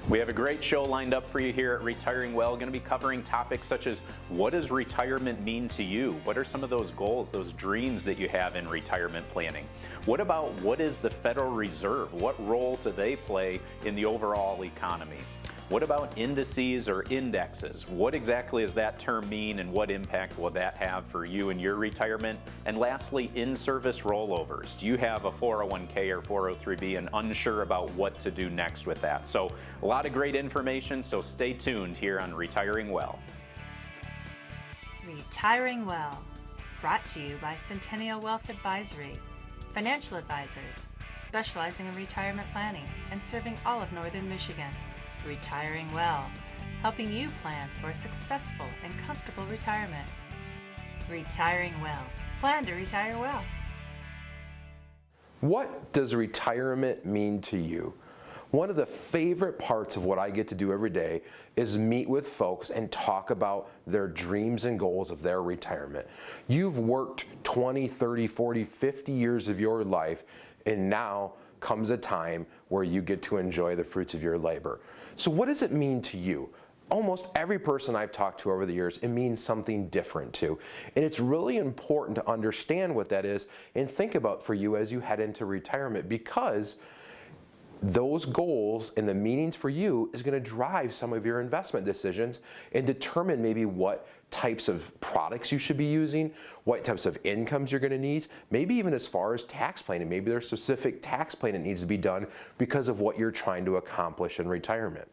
We have a great show lined up for you here at Retiring Well. Going to be covering topics such as what does retirement mean to you? What are some of those goals, those dreams that you have in retirement planning? What about what is the Federal Reserve? What role do they play in the overall economy? What about indices or indexes? What exactly does that term mean and what impact will that have for you and your retirement? And lastly, in-service rollovers. Do you have a 401k or 403b and unsure about what to do next with that? So a lot of great information, so stay tuned here on Retiring Well. Retiring Well, brought to you by Centennial Wealth Advisory, financial advisors specializing in retirement planning and serving all of Northern Michigan. Retiring Well, helping you plan for a successful and comfortable retirement. Retiring Well, plan to retire well. What does retirement mean to you? One of the favorite parts of what I get to do every day is meet with folks and talk about their dreams and goals of their retirement. You've worked 20, 30, 40, 50 years of your life, and now comes a time where you get to enjoy the fruits of your labor. So what does it mean to you? Almost every person I've talked to over the years, it means something different to. And it's really important to understand what that is and think about for you as you head into retirement, because those goals and the meanings for you is going to drive some of your investment decisions and determine maybe what types of products you should be using, what types of incomes you're going to need, maybe even as far as tax planning. Maybe there's specific tax planning that needs to be done because of what you're trying to accomplish in retirement.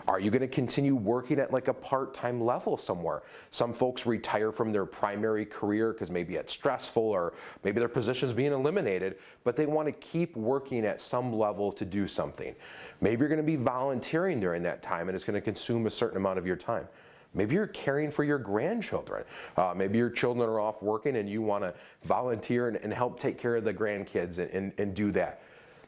Are you going to continue working at like a part-time level somewhere? Some folks retire from their primary career because maybe it's stressful or maybe their position's being eliminated, but they want to keep working at some level to do something. Maybe you're going to be volunteering during that time and it's going to consume a certain amount of your time. Maybe you're caring for your grandchildren. Maybe your children are off working and you want to volunteer and help take care of the grandkids and do that.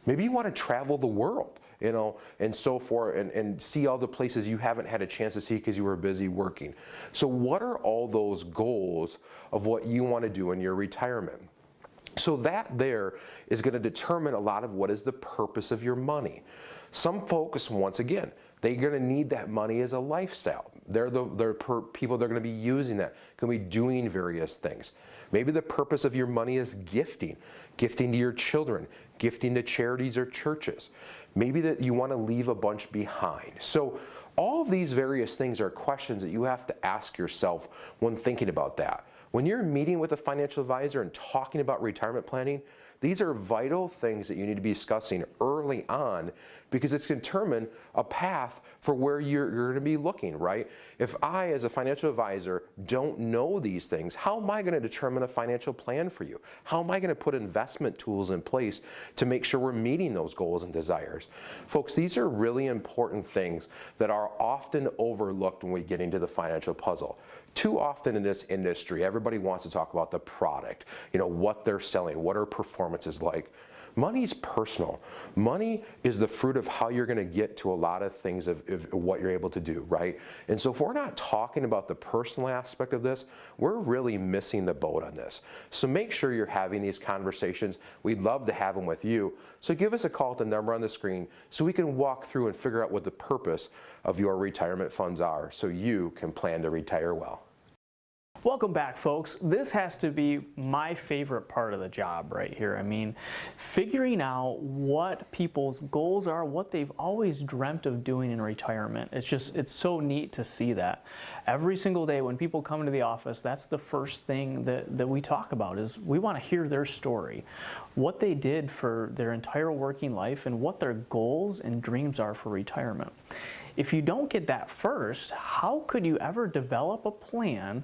Maybe you want to travel the world, and so forth, and see all the places you haven't had a chance to see because you were busy working. So what are all those goals of what you want to do in your retirement? So that there is going to determine a lot of what is the purpose of your money. Some folks, once again, they're going to need that money as a lifestyle. They're people that are going to be using that, going to be doing various things. Maybe the purpose of your money is gifting to your children, gifting to charities or churches. Maybe that you want to leave a bunch behind. So all of these various things are questions that you have to ask yourself when thinking about that. When you're meeting with a financial advisor and talking about retirement planning, these are vital things that you need to be discussing early on, because it's going to determine a path for where you're going to be looking, right? If I, as a financial advisor, don't know these things, how am I going to determine a financial plan for you? How am I going to put investment tools in place to make sure we're meeting those goals and desires? Folks, these are really important things that are often overlooked when we get into the financial puzzle. Too often in this industry, everybody wants to talk about the product, what they're selling, what our performance is like. Money's personal. Money is the fruit of how you're going to get to a lot of things of what you're able to do, right? And so if we're not talking about the personal aspect of this, we're really missing the boat on this. So make sure you're having these conversations. We'd love to have them with you. So give us a call at the number on the screen so we can walk through and figure out what the purpose of your retirement funds are so you can plan to retire well. Welcome back, folks. This has to be my favorite part of the job right here. I mean, figuring out what people's goals are, what they've always dreamt of doing in retirement. It's so neat to see that. Every single day when people come into the office, that's the first thing that we talk about is we want to hear their story, what they did for their entire working life and what their goals and dreams are for retirement. If you don't get that first, how could you ever develop a plan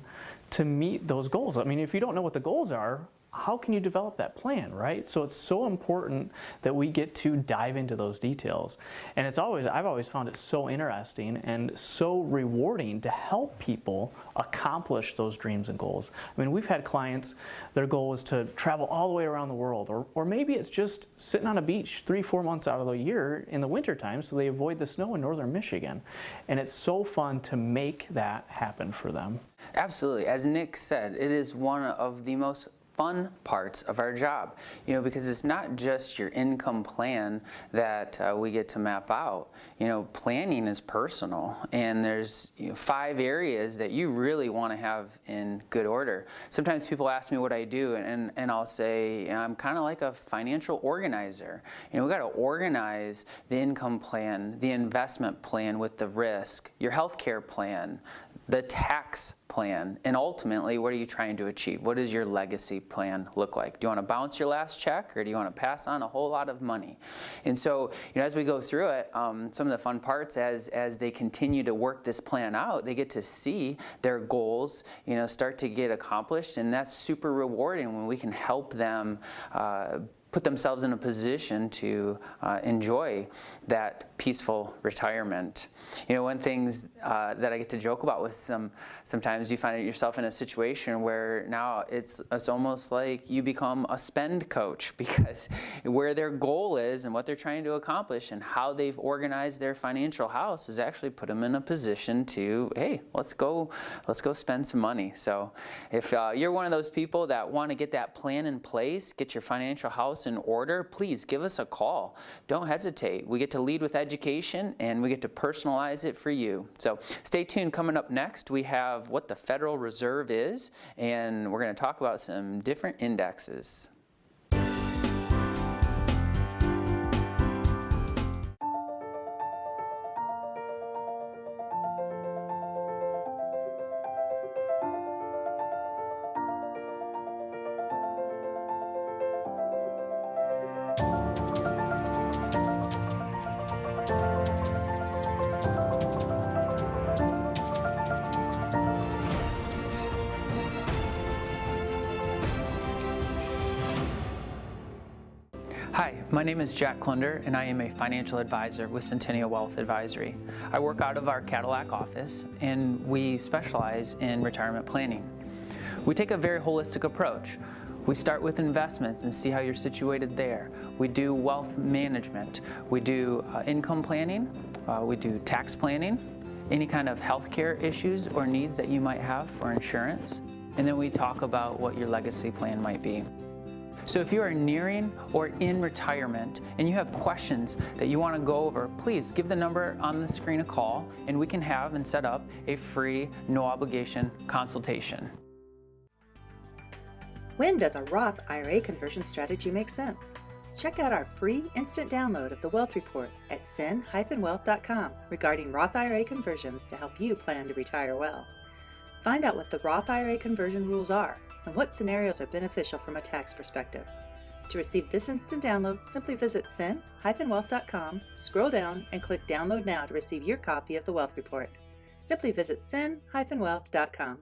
to meet those goals? I mean, if you don't know what the goals are, how can you develop that plan, right? So it's so important that we get to dive into those details. And I've always found it so interesting and so rewarding to help people accomplish those dreams and goals. I mean, we've had clients, their goal is to travel all the way around the world, or maybe it's just sitting on a beach 3-4 months out of the year in the wintertime so they avoid the snow in northern Michigan. And it's so fun to make that happen for them. Absolutely. As Nick said, it is one of the most fun parts of our job, because it's not just your income plan that we get to map out. Planning is personal, and there's 5 areas that you really want to have in good order. Sometimes people ask me what I do, and I'll say I'm kind of like a financial organizer. We got to organize the income plan, the investment plan with the risk, your healthcare plan, the tax plan, and ultimately, what are you trying to achieve? What does your legacy plan look like? Do you want to bounce your last check, or do you want to pass on a whole lot of money? And so, as we go through it, some of the fun parts as they continue to work this plan out, they get to see their goals, start to get accomplished, and that's super rewarding when we can help them put themselves in a position to enjoy that peaceful retirement. One things that I get to joke about with sometimes you find yourself in a situation where now it's almost like you become a spend coach, because where their goal is and what they're trying to accomplish and how they've organized their financial house has actually put them in a position to, hey, let's go spend some money. So if you're one of those people that want to get that plan in place, get your financial house in order, please give us a call. Don't hesitate. We get to lead with education, and we get to personalize it for you. So stay tuned. Coming up next, we have what the Federal Reserve is, and we're going to talk about some different indexes. Hi, my name is Jack Klunder, and I am a financial advisor with Centennial Wealth Advisory. I work out of our Cadillac office, and we specialize in retirement planning. We take a very holistic approach. We start with investments and see how you're situated there. We do wealth management. We do income planning. We do tax planning, any kind of healthcare issues or needs that you might have for insurance. And then we talk about what your legacy plan might be. So if you are nearing or in retirement and you have questions that you want to go over, please give the number on the screen a call, and we can have and set up a free, no obligation consultation. When does a Roth IRA conversion strategy make sense? Check out our free instant download of the Wealth Report at sen-wealth.com regarding Roth IRA conversions to help you plan to retire well. Find out what the Roth IRA conversion rules are and what scenarios are beneficial from a tax perspective. To receive this instant download, simply visit sen-wealth.com, scroll down, and click Download Now to receive your copy of the Wealth Report. Simply visit sen-wealth.com.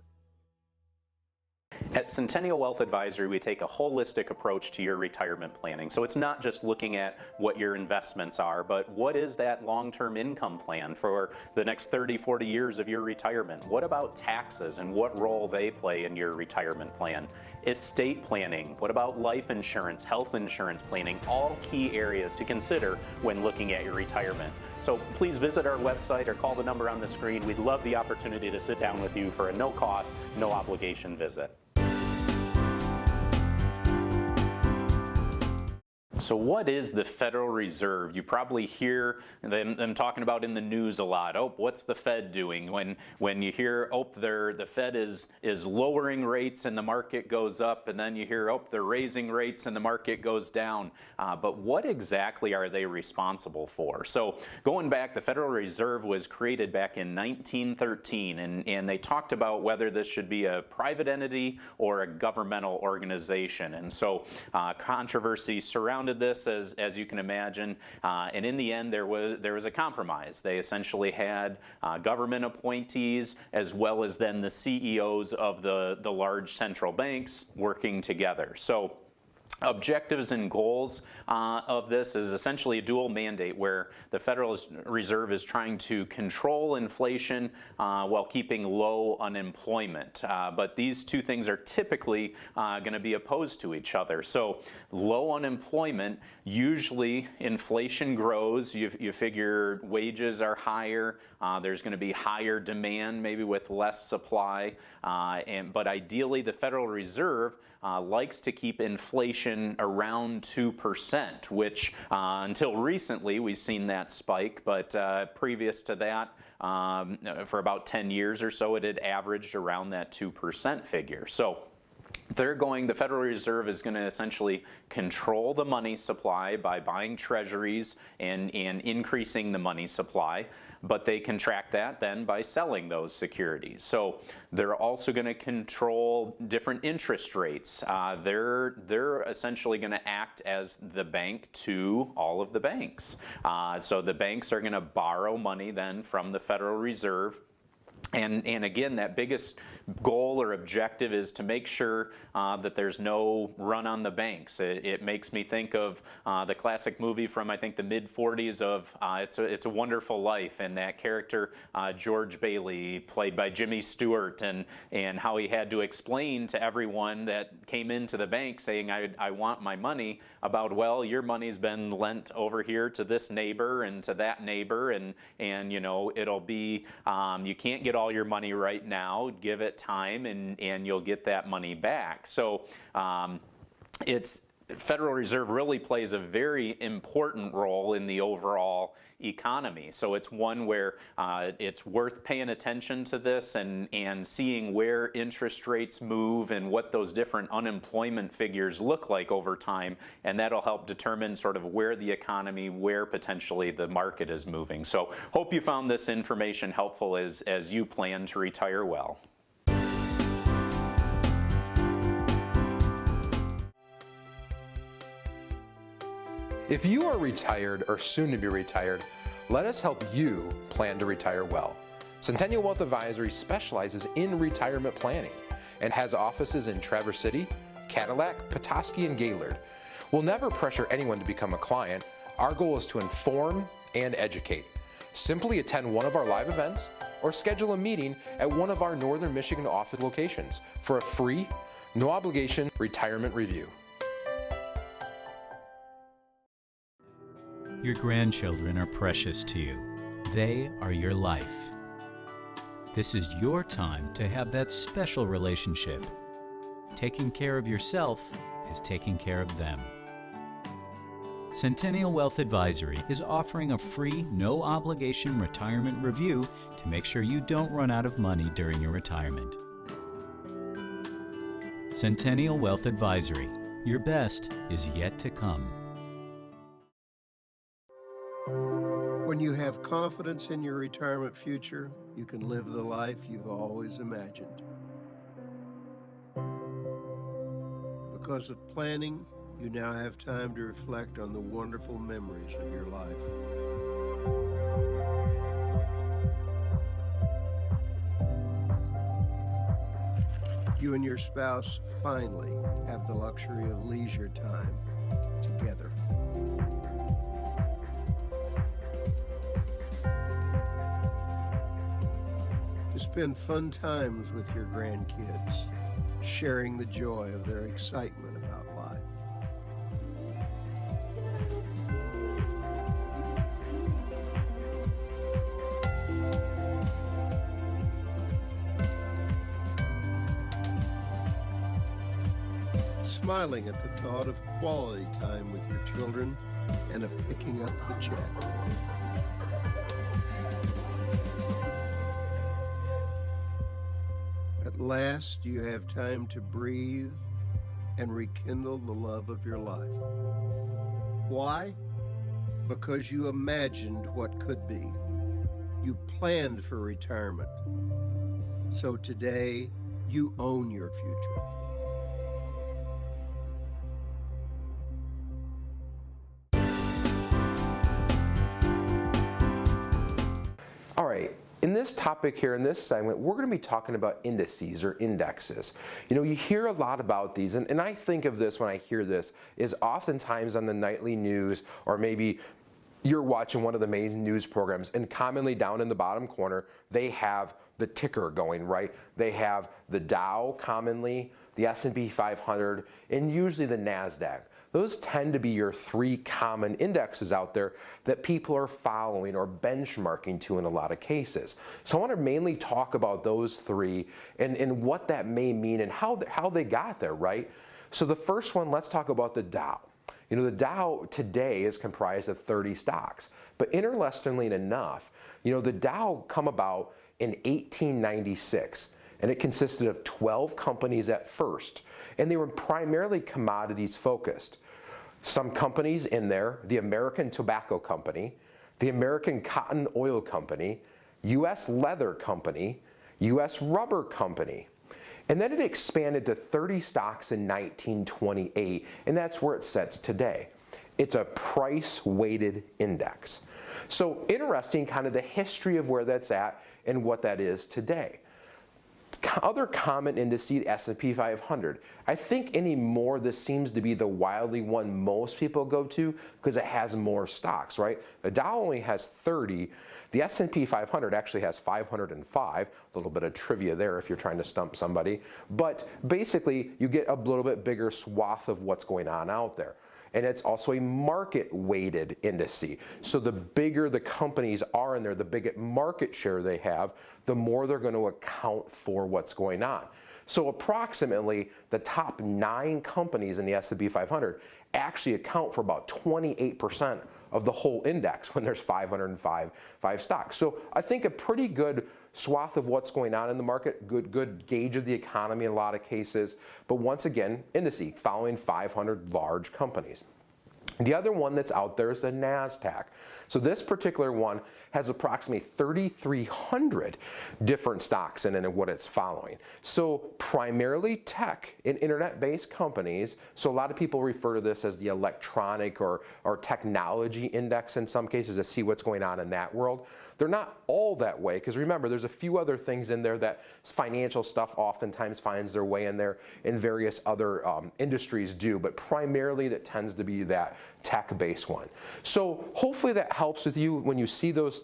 At Centennial Wealth Advisory, we take a holistic approach to your retirement planning. So it's not just looking at what your investments are, but what is that long-term income plan for the next 30, 40 years of your retirement? What about taxes and what role they play in your retirement plan? Estate planning, what about life insurance, health insurance planning, all key areas to consider when looking at your retirement. So please visit our website or call the number on the screen. We'd love the opportunity to sit down with you for a no-cost, no-obligation visit. So what is the Federal Reserve? You probably hear them talking about in the news a lot. Oh, what's the Fed doing? When you hear, oh, the Fed is lowering rates and the market goes up, and then you hear, oh, they're raising rates and the market goes down. But what exactly are they responsible for? So going back, the Federal Reserve was created back in 1913, and they talked about whether this should be a private entity or a governmental organization. And so controversy surrounded this, as you can imagine, and in the end there was a compromise. They essentially had government appointees as well as then the CEOs of the large central banks working together. So Objectives and goals of this is essentially a dual mandate where the Federal Reserve is trying to control inflation while keeping low unemployment. But these two things are typically going to be opposed to each other. So low unemployment, usually inflation grows. You figure wages are higher. There's going to be higher demand, maybe with less supply. But ideally, the Federal Reserve likes to keep inflation around 2%, which until recently we've seen that spike, but previous to that, for about 10 years or so, it had averaged around that 2% figure. So the Federal Reserve is going to essentially control the money supply by buying treasuries and increasing the money supply, but they contract that then by selling those securities. So they're also going to control different interest rates. They're essentially going to act as the bank to all of the banks. So the banks are going to borrow money then from the Federal Reserve. And again, that biggest goal or objective is to make sure that there's no run on the banks. It makes me think of the classic movie from, I think, the mid-40s of It's a Wonderful Life, and that character, George Bailey, played by Jimmy Stewart, and how he had to explain to everyone that came into the bank saying, I want my money, about, well, your money's been lent over here to this neighbor and to that neighbor, and you know, it'll be, you can't get all your money right now, give it time, and you'll get that money back. So Federal Reserve really plays a very important role in the overall economy. So it's one where it's worth paying attention to this and seeing where interest rates move and what those different unemployment figures look like over time, and that'll help determine sort of where the economy, where potentially the market is moving. So hope you found this information helpful as you plan to retire well. If you are retired or soon to be retired, let us help you plan to retire well. Centennial Wealth Advisory specializes in retirement planning and has offices in Traverse City, Cadillac, Petoskey, and Gaylord. We'll never pressure anyone to become a client. Our goal is to inform and educate. Simply attend one of our live events or schedule a meeting at one of our Northern Michigan office locations for a free, no obligation retirement review. Your grandchildren are precious to you. They are your life. This is your time to have that special relationship. Taking care of yourself is taking care of them. Centennial Wealth Advisory is offering a free, no-obligation retirement review to make sure you don't run out of money during your retirement. Centennial Wealth Advisory. Your best is yet to come. When you have confidence in your retirement future, you can live the life you've always imagined. Because of planning, you now have time to reflect on the wonderful memories of your life. You and your spouse finally have the luxury of leisure time together. To spend fun times with your grandkids, sharing the joy of their excitement about life. Smiling at the thought of quality time with your children and of picking up the check. At last, you have time to breathe and rekindle the love of your life. Why? Because you imagined what could be. You planned for retirement. So today, you own your future. All right, In this topic here, in this segment, we're going to be talking about indices or indexes. You know, you hear a lot about these, and I think of this when I hear this is oftentimes on the nightly news, or maybe you're watching one of the main news programs, and commonly down in the bottom corner, they have the ticker going, right? They have the Dow commonly, the S&P 500, and usually the NASDAQ. Those tend to be your three common indexes out there that people are following or benchmarking to in a lot of cases. So I want to mainly talk about those three and what that may mean and how they got there, right? So the first one, let's talk about the Dow. You know, the Dow today is comprised of 30 stocks, but interestingly enough, you know, the Dow come about in 1896, and it consisted of 12 companies at first, and they were primarily commodities focused. Some companies in there, the American Tobacco Company, the American Cotton Oil Company, U.S. Leather Company, U.S. Rubber Company. And then it expanded to 30 stocks in 1928, and that's where it sits today. It's a price-weighted index. So interesting kind of the history of where that's at and what that is today. Other common indices, S&P 500. I think anymore this seems to be the wildly one most people go to because it has more stocks, right? The Dow only has 30. The S&P 500 actually has 505. A little bit of trivia there if you're trying to stump somebody. But basically, you get a little bit bigger swath of what's going on out there. And it's also a market-weighted indice. So the bigger the companies are in there, the bigger market share they have, the more they're going to account for what's going on. So approximately the top 9 companies in the S&P 500 actually account for about 28% of the whole index when there's 505 stocks. So I think a pretty good swath of what's going on in the market, good gauge of the economy in a lot of cases, but once again, indice following 500 large companies. The other one that's out there is the NASDAQ. So this particular one has approximately 3,300 different stocks in it and what it's following. So primarily tech and internet-based companies. So a lot of people refer to this as the electronic or technology index in some cases to see what's going on in that world. They're not all that way because remember, there's a few other things in there that financial stuff oftentimes finds their way in there and various other industries do, but primarily that tends to be that tech-based one. So hopefully that helps with you when you see those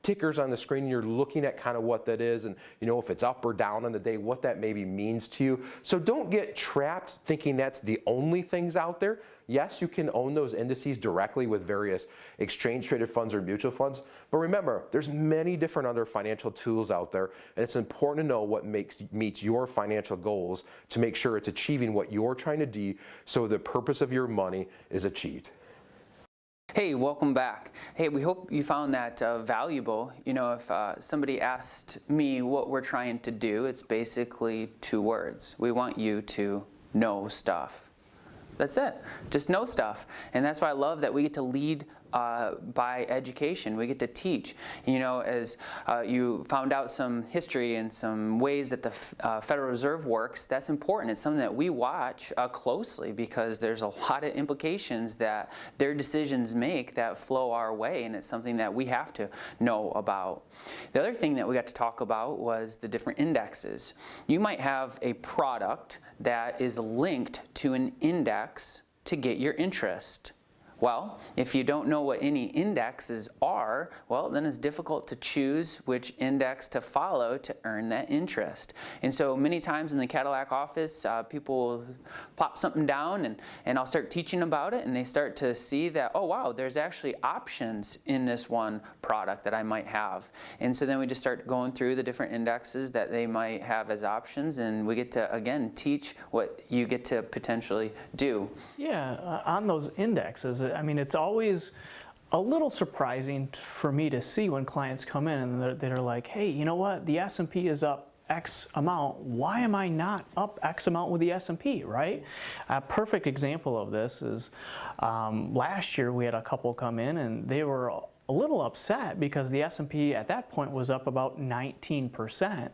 tickers on the screen. You're looking at kind of what that is and you know if it's up or down on the day, what that maybe means to you. So don't get trapped thinking that's the only things out there. Yes, you can own those indices directly with various exchange-traded funds or mutual funds, but remember, there's many different other financial tools out there, and it's important to know what meets your financial goals to make sure it's achieving what you're trying to do so the purpose of your money is achieved. Hey, welcome back. Hey, we hope you found that valuable. You know, if somebody asked me what we're trying to do, it's basically 2 words. We want you to know stuff. That's it. Just know stuff. And that's why I love that we get to lead by education. We get to teach. You know, as you found out some history and some ways that the Federal Reserve works, that's important. It's something that we watch closely because there's a lot of implications that their decisions make that flow our way, and it's something that we have to know about. The other thing that we got to talk about was the different indexes. You might have a product that is linked to an index to get your interest. Well, if you don't know what any indexes are, well, then it's difficult to choose which index to follow to earn that interest. And so many times in the Cadillac office, people will plop something down and I'll start teaching about it, and they start to see that, oh wow, there's actually options in this one product that I might have. And so then we just start going through the different indexes that they might have as options, and we get to, again, teach what you get to potentially do. Yeah, on those indexes, I mean, it's always a little surprising for me to see when clients come in and they're like, hey, you know what, the S&P is up X amount, why am I not up X amount with the S&P, right? A perfect example of this is last year we had a couple come in and they were a little upset because the S&P at that point was up about 19%,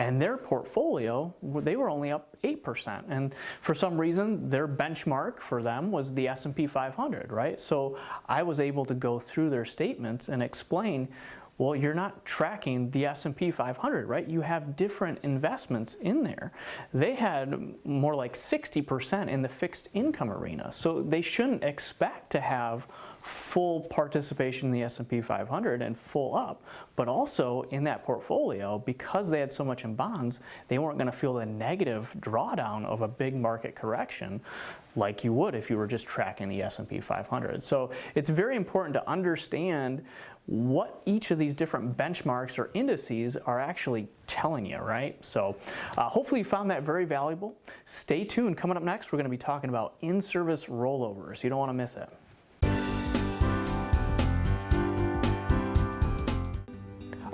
and their portfolio, they were only up 8%. And for some reason, their benchmark for them was the S&P 500, right? So I was able to go through their statements and explain Well, you're not tracking the S&P 500, right? You have different investments in there. They had more like 60% in the fixed income arena. So they shouldn't expect to have full participation in the S&P 500 and full up, but also in that portfolio, because they had so much in bonds, they weren't going to feel the negative drawdown of a big market correction like you would if you were just tracking the S&P 500. So it's very important to understand what each of these different benchmarks or indices are actually telling you, right? So hopefully you found that very valuable. Stay tuned. Coming up next, we're going to be talking about in-service rollovers. You don't want to miss it.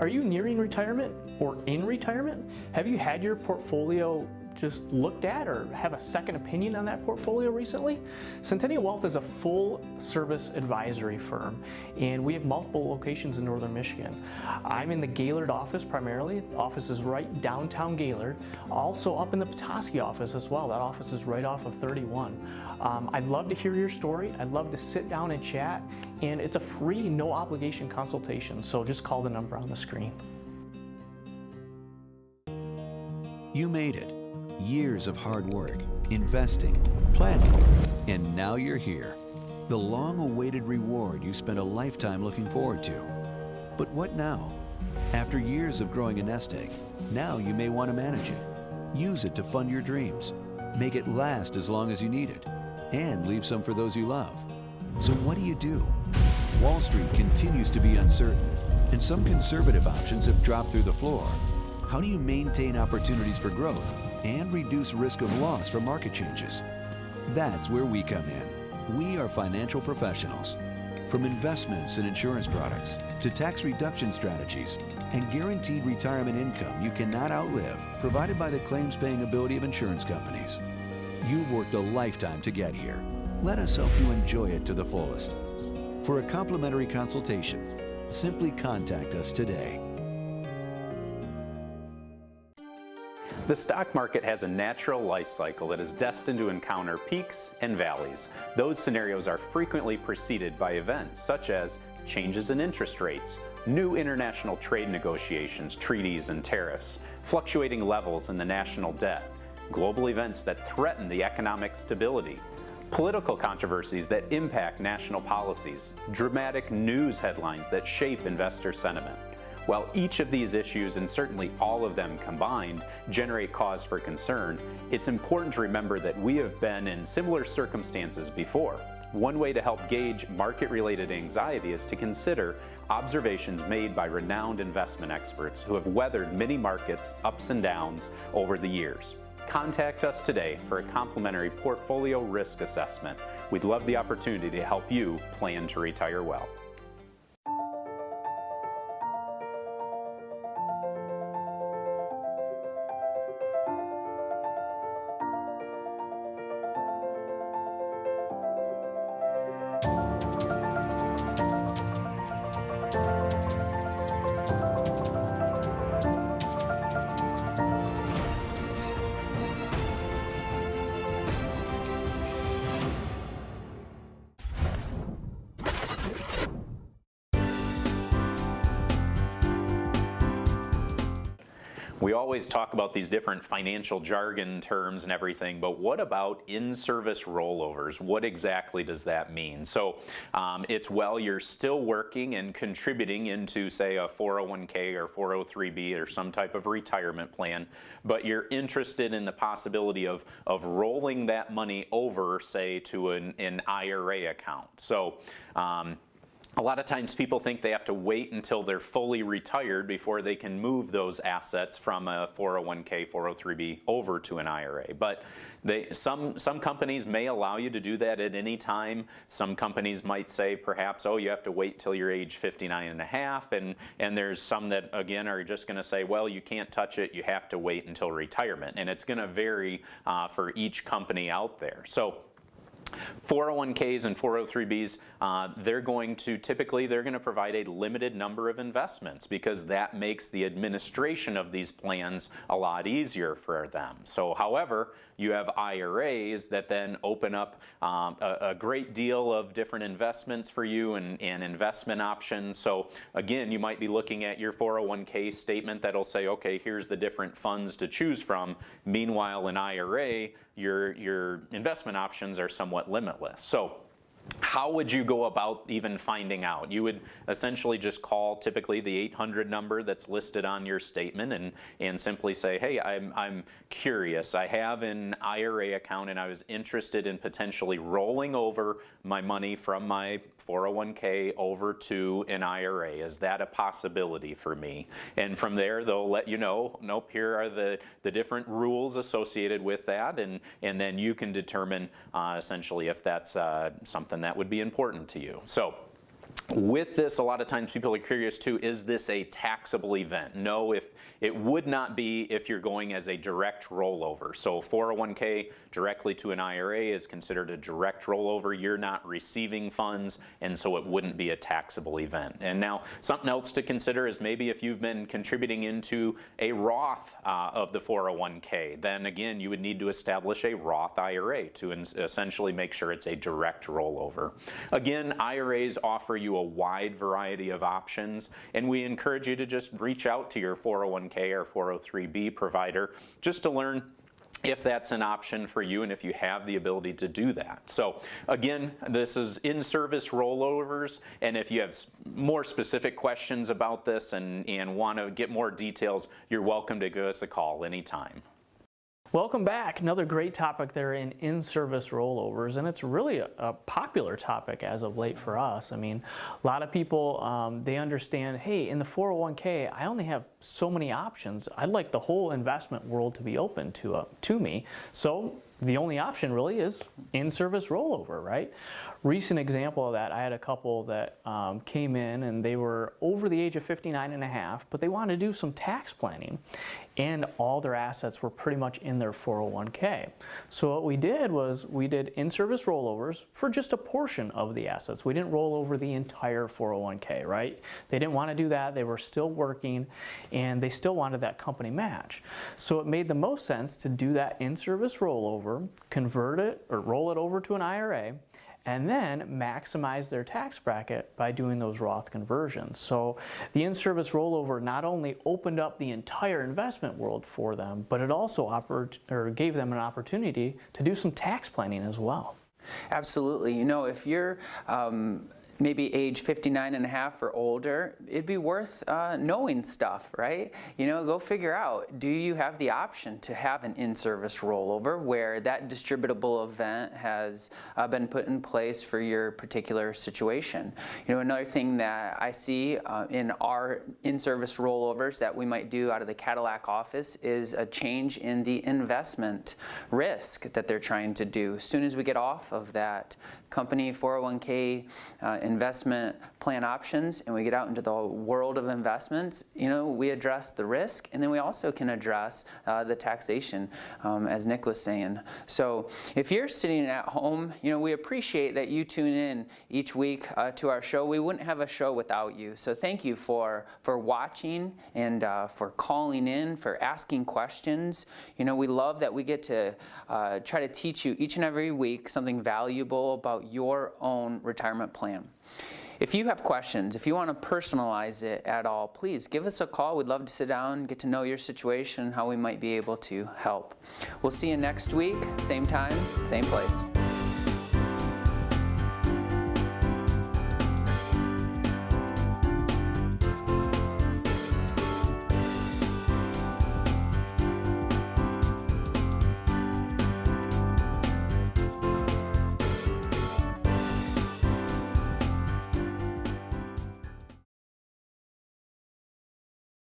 Are you nearing retirement or in retirement? Have you had your portfolio just looked at or have a second opinion on that portfolio recently? Centennial Wealth is a full service advisory firm, and we have multiple locations in northern Michigan. I'm in the Gaylord office primarily. The office is right downtown Gaylord. Also up in the Petoskey office as well. That office is right off of 31. I'd love to hear your story. I'd love to sit down and chat, and it's a free, no obligation consultation, so just call the number on the screen. You made it. Years of hard work, investing, planning, and now you're here. The long-awaited reward you spent a lifetime looking forward to. But what now? After years of growing a nest egg, now you may want to manage it. Use it to fund your dreams. Make it last as long as you need it. And leave some for those you love. So what do? Wall Street continues to be uncertain, and some conservative options have dropped through the floor. How do you maintain opportunities for growth and reduce risk of loss from market changes? That's where we come in. We are financial professionals. From investments and insurance products to tax reduction strategies and guaranteed retirement income you cannot outlive, provided by the claims-paying ability of insurance companies. You've worked a lifetime to get here. Let us help you enjoy it to the fullest. For a complimentary consultation, simply contact us today. The stock market has a natural life cycle that is destined to encounter peaks and valleys. Those scenarios are frequently preceded by events such as changes in interest rates, new international trade negotiations, treaties, and tariffs, fluctuating levels in the national debt, global events that threaten the economic stability, political controversies that impact national policies, dramatic news headlines that shape investor sentiment. While each of these issues, and certainly all of them combined, generate cause for concern, it's important to remember that we have been in similar circumstances before. One way to help gauge market-related anxiety is to consider observations made by renowned investment experts who have weathered many markets' ups and downs over the years. Contact us today for a complimentary portfolio risk assessment. We'd love the opportunity to help you plan to retire well. We always talk about these different financial jargon terms and everything, but what about in-service rollovers? What exactly does that mean? So it's while you're still working and contributing into, say, a 401k or 403b or some type of retirement plan, but you're interested in the possibility of rolling that money over, say, to an IRA account. So a lot of times people think they have to wait until they're fully retired before they can move those assets from a 401k, 403b over to an IRA. But some companies may allow you to do that at any time. Some companies might say perhaps, oh, you have to wait till you're age 59 and a half. And there's some that, again, are just going to say, well, you can't touch it. You have to wait until retirement. And it's going to vary for each company out there. So 401ks and 403bs, they're going to provide a limited number of investments because that makes the administration of these plans a lot easier for them. So however, you have IRAs that then open up a great deal of different investments for you and investment options. So again, you might be looking at your 401k statement that'll say, okay, here's the different funds to choose from. Meanwhile, in IRA, your investment options are somewhat limitless. So how would you go about even finding out? You would essentially just call typically the 800 number that's listed on your statement and simply say, hey, I'm curious. I have an IRA account and I was interested in potentially rolling over my money from my 401k over to an IRA. Is that a possibility for me? And from there, they'll let you know, nope, here are the different rules associated with that, and then you can determine essentially if that's something that would be important to you. So with this, a lot of times people are curious too, is this a taxable event? No, if it would not be if you're going as a direct rollover. So 401k directly to an IRA is considered a direct rollover. You're not receiving funds, and so it wouldn't be a taxable event. And now something else to consider is maybe if you've been contributing into a Roth of the 401k, then again, you would need to establish a Roth IRA to essentially make sure it's a direct rollover. Again, IRAs offer you a wide variety of options, and we encourage you to just reach out to your 401k or 403b provider just to learn if that's an option for you and if you have the ability to do that. So again, this is in-service rollovers, and if you have more specific questions about this and want to get more details, you're welcome to give us a call anytime. Welcome back. Another great topic there in-service rollovers, and it's really a popular topic as of late for us. I mean, a lot of people, they understand, hey, in the 401k, I only have so many options. I'd like the whole investment world to be open to me. So the only option really is in-service rollover, right? Recent example of that, I had a couple that came in and they were over the age of 59 and a half, but they wanted to do some tax planning, and all their assets were pretty much in their 401k. So what we did was we did in-service rollovers for just a portion of the assets. We didn't roll over the entire 401k, right? They didn't want to do that. They were still working, and they still wanted that company match. So it made the most sense to do that in-service rollover, convert it or roll it over to an IRA, and then maximize their tax bracket by doing those Roth conversions. So the in-service rollover not only opened up the entire investment world for them, but it also gave them an opportunity to do some tax planning as well. Absolutely. You know, if you're maybe age 59 and a half or older, it'd be worth knowing stuff, right? You know, go figure out, do you have the option to have an in-service rollover where that distributable event has been put in place for your particular situation? You know, another thing that I see in our in-service rollovers that we might do out of the Cadillac office is a change in the investment risk that they're trying to do. As soon as we get off of that company 401k investment plan options and we get out into the world of investments, you know, we address the risk, and then we also can address the taxation, as Nick was saying. So if you're sitting at home, you know, we appreciate that you tune in each week to our show. We wouldn't have a show without you. So thank you for watching and for calling in, for asking questions. You know, we love that we get to try to teach you each and every week something valuable about your own retirement plan. If you have questions, if you want to personalize it at all, please give us a call. We'd love to sit down, get to know your situation, how we might be able to help. We'll see you next week, same time, same place.